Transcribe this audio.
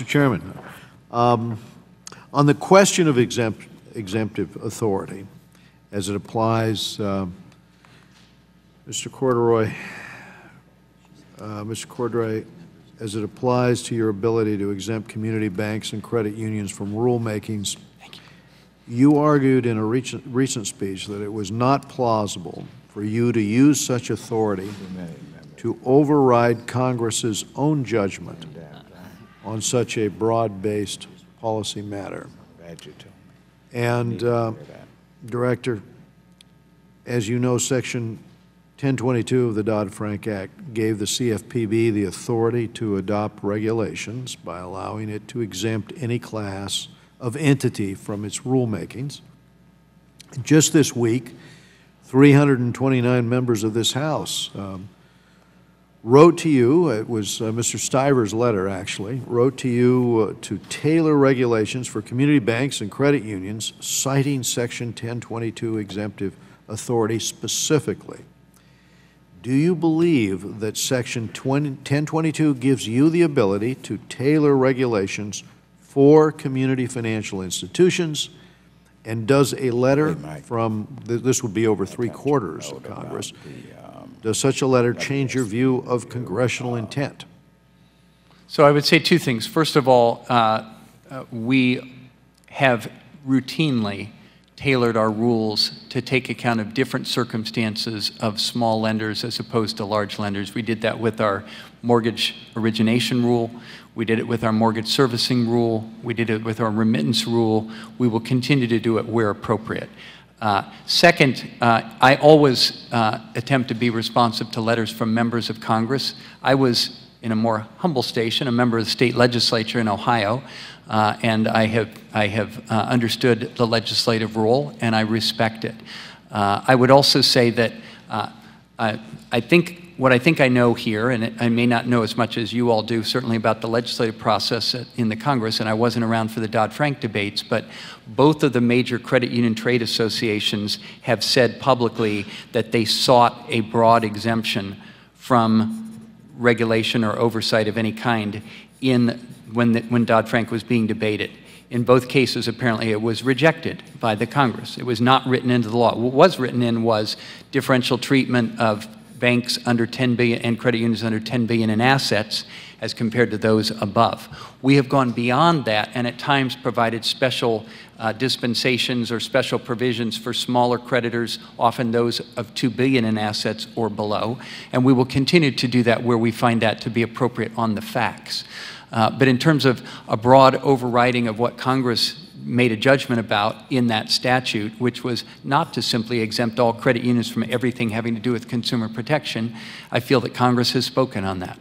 Mr. Chairman, on the question of exemptive authority, as it applies, Mr. Cordray, as it applies to your ability to exempt community banks and credit unions from rulemakings, you argued in a recent speech that it was not plausible for you to use such authority to override Congress's own judgment on such a broad-based policy matter. And, Director, as you know, Section 1022 of the Dodd-Frank Act gave the CFPB the authority to adopt regulations by allowing it to exempt any class of entity from its rulemakings. Just this week, 329 members of this House wrote to you, it was Mr. Stiver's letter actually, wrote to you to tailor regulations for community banks and credit unions, citing Section 1022 exemptive authority specifically. Do you believe that Section 1022 gives you the ability to tailor regulations for community financial institutions? And does a letter from, this would be over 3/4 of Congress, does such a letter change your view of congressional intent? So I would say two things. First of all, we have routinely tailored our rules to take account of different circumstances of small lenders as opposed to large lenders. We did that with our mortgage origination rule. We did it with our mortgage servicing rule. We did it with our remittance rule. We will continue to do it where appropriate. Second, I always attempt to be responsive to letters from members of Congress. I was, in a more humble station, a member of the state legislature in Ohio, and I have understood the legislative role, and I respect it. I would also say that what I think I know here, and I may not know as much as you all do, certainly about the legislative process in the Congress, and I wasn't around for the Dodd-Frank debates, but both of the major credit union trade associations have said publicly that they sought a broad exemption from regulation or oversight of any kind when Dodd-Frank was being debated. In both cases, apparently, it was rejected by the Congress. It was not written into the law. What was written in was differential treatment of banks under 10 billion and credit unions under 10 billion in assets as compared to those above. We have gone beyond that and at times provided special dispensations or special provisions for smaller creditors, often those of 2 billion in assets or below, and we will continue to do that where we find that to be appropriate on the facts. But in terms of a broad overriding of what Congress made a judgment about in that statute, which was not to simply exempt all credit unions from everything having to do with consumer protection, I feel that Congress has spoken on that.